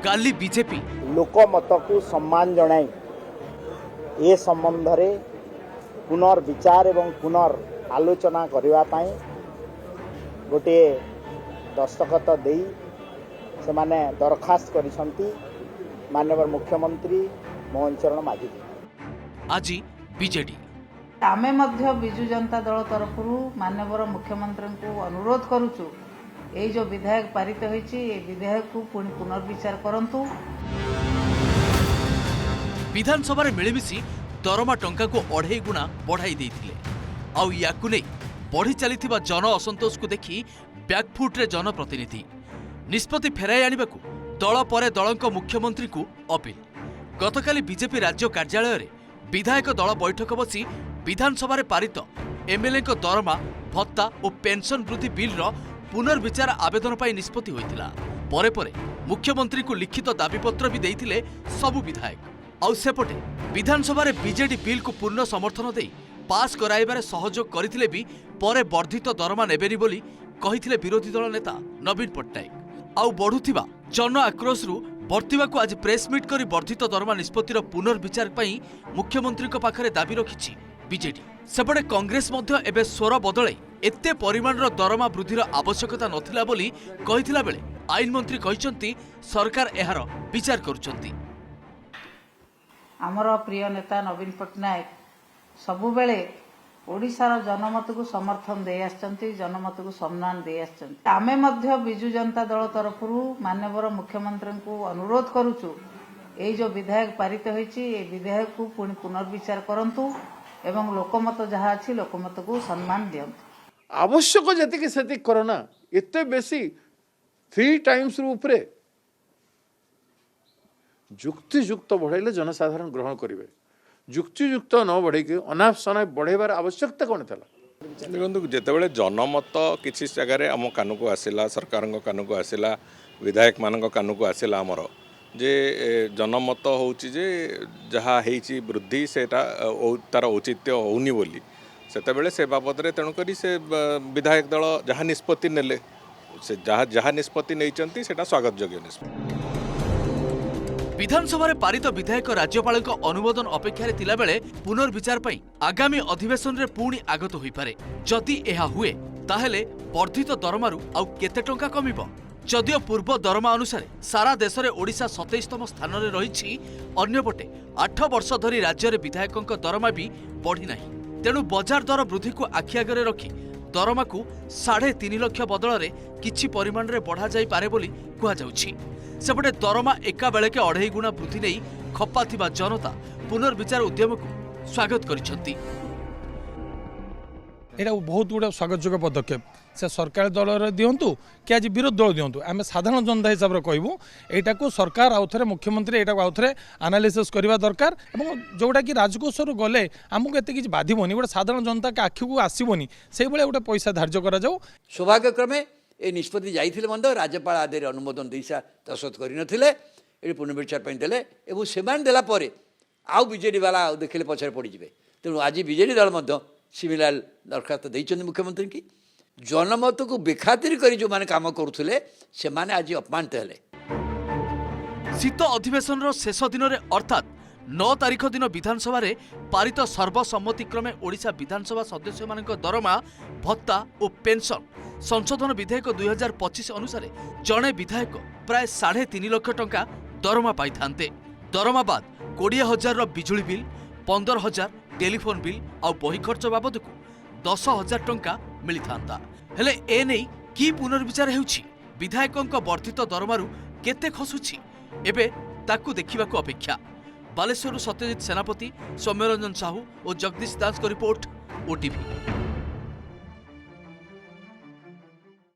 गाली बीजेपी लोकमत को सम्मान जनाई ए संबंध रे पुनर्विचार एवं पुनर्आलोचना करने गोटे दस्तखत दे से माने दरखास्त करिसंती माननीय मुख्यमंत्री मोहन चरण माझी आज बीजेडी आमे मध्य विजु जनता दल तरफ माननीय मुख्यमंत्री को अनुरोध करुचु ये जो विधायक पारित होइछि ए विधायक को पुणी पुनर्विचार करंतु। विधानसभा रे मिलमिशी दरमा टंका को 2.5 गुणा बढ़ाई देथिले आउ याकु नै बढ़ी चलीथिबा जन असंतोष को देखि बैकफुट रे जनप्रतिनिधि निष्पत्ति फेराई आनिबाकू दल परे दलक मुख्यमंत्री को अपील। गतकाली बीजेपी राज्य कार्यालय रे विधायक दल बैठक बसी विधानसभा रे पारित एमएलए को दरमा भत्ता और पेंशन वृद्धि बिल रो पुनर्विचार आवेदन पाई निष्पत्ति होइतिला। परे परे मुख्यमंत्री को लिखित दाबीपत्र भी देइथिले सबु विधायक। आउ सेपटे विधानसभा रे बीजेडी बिल को पूर्ण समर्थन देई पास कराइबारे सहयोग करथिले भी परे वर्धित दरमा नेबेनी बोली कहिथिले विरोधी दल नेता नवीन पट्टनायक। आउ बढ़ुथिबा जन आक्रोश रु वर्तिबाकू आज प्रेस मीट करी वर्धित दरमा निष्पत्तिर पुनर्विचार पाई मुख्यमंत्री को पाखरे दाबी रखिछि बीजेडी। सेपटे कांग्रेस मध्य एबे स्वर बदलै एते परिमाणर दरमा वृद्धिर आवश्यकता नथिला बोली कहिथिला बेले आईन मंत्री कहिसंती सरकार एहार विचार करूछंती। आमर प्रिय नेता नवीन पट्टनायक सबु बेले ओडिशार जनमत को समर्थन दे आछंती, जनमत को सम्मान दे आछंती। आमे मध्य विजु जनता दल तरफ माननीय मुख्यमंत्री को अनुरोध करुचु ये जो विधायक पारित होइछि ए विधायक को पुणी पुनर्विचार करंतु एवं लोकमत जहाँ अछि लोकमत को सम्मान दियंतु। आवश्यक जतिक सेतिक करना एते बेसी 3 टाइम्स ऊपर जुक्तियुक्त बढ़ाइले जनसाधारण ग्रहण करेंगे। जुक्तियुक्त न बढ़े अनाप शनाप बढ़ेबार आवश्यकता कौन था? देखो जितेबाला जनमत किसी जगार आम कान को आसला, सरकार कान को आसला, विधायक मान कान को आसला आमर जे जनमत होची जे जहाँ होती वृद्धि से तार औचित्य होनी बोली सेतेबेले से बाबद रे तेणुकरी से विधायक दल जहाँ निष्पत्ति नेले से जहाँ निष्पत्ति नहीं सेटा स्वागत योग्य निष्पत्ति। विधानसभा पारित विधायक राज्यपाल अनुमोदन अपेक्षा थिला बेले पुनर्विचार पई आगामी अधिवेशन रे पुणी आगत होई पारे। जदि एहा हुए ताहेले वर्धित दरमारू आउ केते टंका कमिबो? जदियो पूर्व दरमा अनुसार सारा देश में ओडिशा 27तम स्थान में रही, अन्यपटे 8 वर्ष धरी राज्य में विधायकों दरमा भी बढ़ी नहीं। तेणु बजार दर वृद्धि को आखि आगे रखी दरमा को 3.5 लाख बदल में किछि परिमाण रे बढ़ा जाई पारे बोली कुहाଯାଉଛି। सेपटे दरमा एका बेले के 2.5 गुणा वृद्धि नहीं खप्पा थिबा जनता पुनर्विचार उद्यम को स्वागत करिसंती। एटा बहुत गुड़ा स्वागतयोग्य पदक्षेप से सरकार दल दिंतु कि आज विरोध दल दिंतु आम साधारण जनता हिसाब से कहूँ यहाँ को सरकार आउ थे मुख्यमंत्री यहाँ आउ थे आनालीसिस करवा दरकार जोटा कि राजकोष गले आमको एत कि बाधबनी गोटे साधारण जनता के आखि को आसबनी से गोटे पैसा धार्य कर सौभाग्यक्रमे ये निष्पत्ति जाइए मध्य राज्यपाल आदि अनुमोदन दे दस्तखत करते पुनर्विचार देले और से देलापर आउ बीजेडी वाला देखिले पछार पड़े। तेणु आज बीजेडी दल सिमिलार दरखास्त देइछन्ति मुख्यमंत्री की जनमत को बेखातिर करी जो माने काम करुले से माने आज अपमानित हेले। शीत अधिवेशन रो शेष दिन रे अर्थात 9 तारिख दिन विधानसभा रे पारित सर्वसम्मतिक्रमे ओडिशा विधानसभा सदस्य मानक दरमा भत्ता और पेंशन संशोधन विधेयक 2025 अनुसार जड़े विधायक प्राय 3.5 लाख टंका दरमा पाई थांते। दरमा बाद 20,000 बिजुली बिल, 15,000 टेलीफोन बिल और बही खर्च बाबद को 10,000 टंका मिली थांता। हेले ए नै की पुनर्विचार हेउछि? विधायकों वर्धित दरमारू केते खसुछि एबे ताकू देखिबाकू अपेक्षा। बालेश्वर सत्यजित सेनापति, सौम्यरंजन साहू और जगदीश दास को रिपोर्ट, ओटीवी।